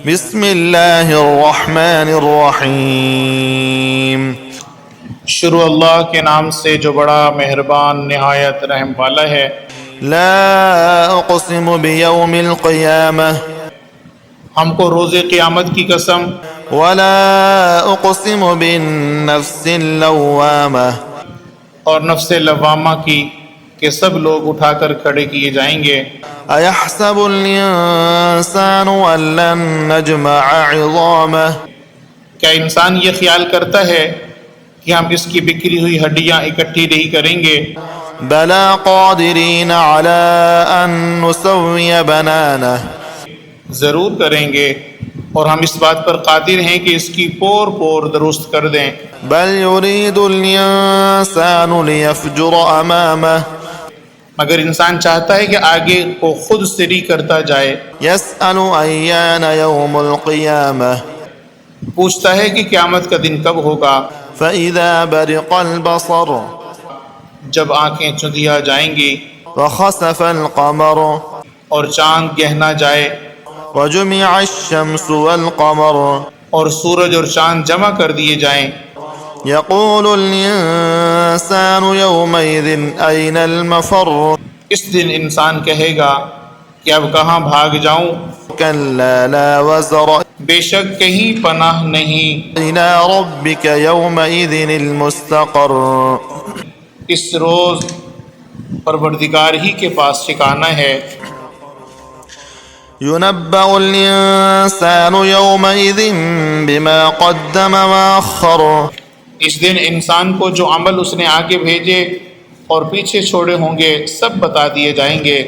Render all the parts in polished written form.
بسم اللہ الرحمن الرحیم۔ شروع اللہ کے نام سے جو بڑا مہربان نہایت رحم والا ہے۔ لا اقسم بیوم القیامہ ہم کو روز قیامت کی قسم، ولا اقسم بالنفس اللوامہ اور نفس لوامہ کی کہ سب لوگ اٹھا کر کھڑے کیے جائیں گے۔ ایحسب الانسان ان لن نجمع عظامہ کیا انسان یہ خیال کرتا ہے کہ ہم اس کی بکھری ہوئی ہڈیاں اکٹھی نہیں کریں گے؟ بلا قادرین علی ان نسوی بنانہ ضرور کریں گے، اور ہم اس بات پر قادر ہیں کہ اس کی پور پور درست کر دیں۔ بل یرید الانسان لیفجر امامہ مگر انسان چاہتا ہے کہ آگے کو خود سری کرتا جائے، یسأل ایان یوم القیامہ پوچھتا ہے کہ قیامت کا دن کب ہوگا۔ فإذا برق البصر جب آنکھیں چندھیا جائیں گی وخسف القمر اور چاند گہنا جائے، وجمع الشمس والقمر اور سورج اور چاند جمع کر دیے جائیں، یقول الانسان یومئذ این المفر اس دن انسان کہے گا کہ اب کہاں بھاگ جاؤں؟ کلا لا وزر بے شک کہیں پناہ نہیں، إلى ربك يومئذ المستقر اس روز پروردگار ہی کے پاس ٹھکانہ ہے۔ ينبأ الإنسان يومئذ بما قدم وأخر اس دن انسان کو جو عمل اس نے آگے بھیجے اور پیچھے چھوڑے ہوں گے سب بتا دیے جائیں گے۔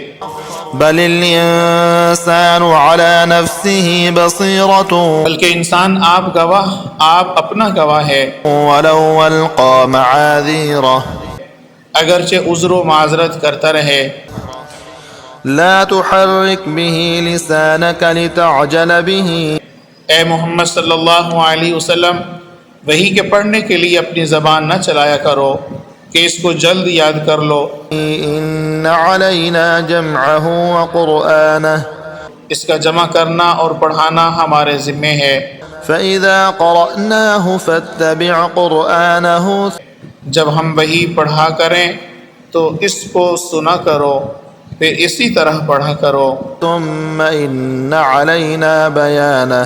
بل الإنسان على نفسه بصيرة بلکہ انسان آپ گواہ، آپ اپنا گواہ ہے، ولو ألقى معاذيره اگرچہ عذر و معذرت کرتا رہے۔ لا تحرك به لسانك لتعجل به اے محمد صلی اللہ علیہ وسلم، وحی کے پڑھنے کے لیے اپنی زبان نہ چلایا کرو کہ اس کو جلد یاد کر لو۔ إن علينا جمعه وقرآنه اس کا جمع کرنا اور پڑھانا ہمارے ذمے ہے۔ فإذا قرأناه فاتبع قرآنه جب ہم وحی پڑھا کریں تو اس کو سنا کرو، پھر اسی طرح پڑھا کرو، ثم إن علينا بيانه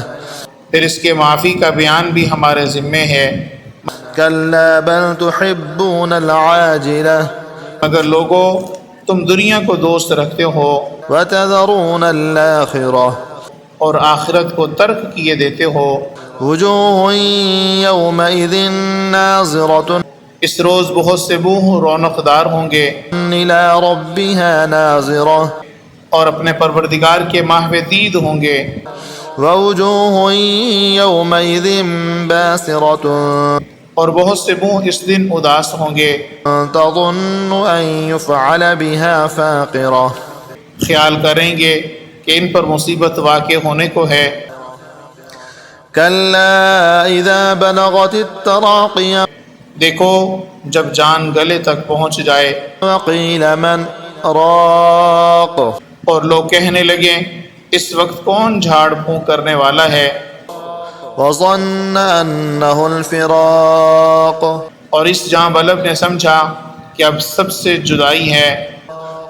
پھر اس کے معافی کا بیان بھی ہمارے ذمے ہے۔ كلا بل تحبون العاجلة مگر لوگو تم دنیا کو دوست رکھتے ہو وتذرون الآخرة اور آخرت کو ترک کیے دیتے ہو۔ وجوه يومئذ ناظرة اس روز بہت سے منہ رونق دار ہوں گے إلى ربها ناظرة اور اپنے پروردگار کے ماہو دید ہوں گے۔ ووجوه يومئذ باسرة اور بہت سے منہ اس دن اداس ہوں گے، تظن أن يفعل بها فاقرة خیال کریں گے کہ ان پر مصیبت واقع ہونے کو ہے۔ كلا إذا بلغت التراقي دیکھو جب جان گلے تک پہنچ جائے وقيل من راق اور لوگ کہنے لگیں اس وقت کون جھاڑ پھونک کرنے والا ہے، وظن أنه الفراق اور اس جاں بلب نے سمجھا کہ اب سب سے جدائی ہے،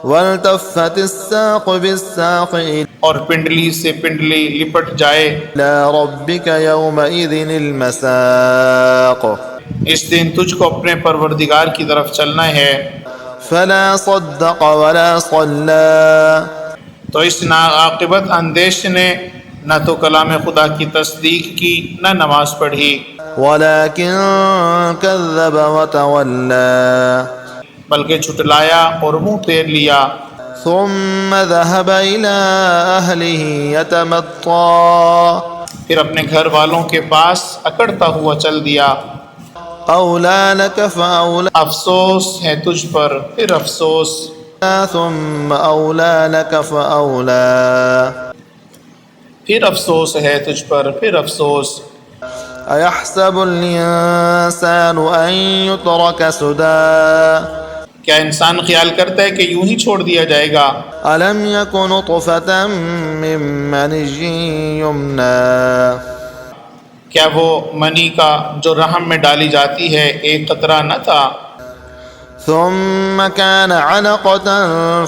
والتفت الساق بالساق اور پنڈلی سے پنڈلی لپٹ جائے۔ إلى ربك يومئذ المساق اس دن تجھ کو اپنے پروردگار کی طرف چلنا ہے۔ فلا صدق ولا صلى تو اس ناعاقبت اندیش نے نہ تو کلام خدا کی تصدیق کی نہ نماز پڑھی، ولكن كذب وتولى بلکہ جھٹلایا اور منہ پھیر لیا۔ ثم ذهب إلى أهله يتمطى پھر اپنے گھر والوں کے پاس اکڑتا ہوا چل دیا۔ أولى لك فأولى افسوس ہے تجھ پر پھر افسوس، ثم أولى لك فأولى پھر افسوس ہے تجھ پر پھر افسوس۔ أيحسب الإنسان أن يترك سدى کیا انسان خیال کرتا ہے کہ یوں ہی چھوڑ دیا جائے گا؟ ألم يك نطفة من مني يمنى کیا وہ منی کا جو رحم میں ڈالی جاتی ہے ایک قطرہ نہ تھا؟ ثم كان علقة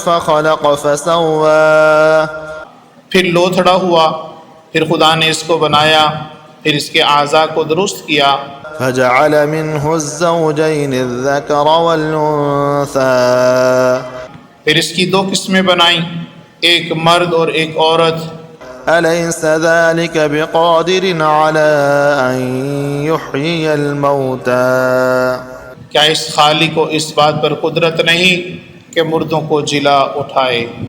فخلق فسوى پھر لوتھڑا ہوا، پھر خدا نے اس کو بنایا، پھر اس کے اعضاء کو درست کیا، فجعل منه الزوجين الذكر والأنثى پھر اس کی دو قسمیں بنائیں، ایک مرد اور ایک عورت۔ أليس ذلك بقادر على أن يحيي الموتى کیا اس خالق کو اس بات پر قدرت نہیں کہ مردوں کو جلا اٹھائے؟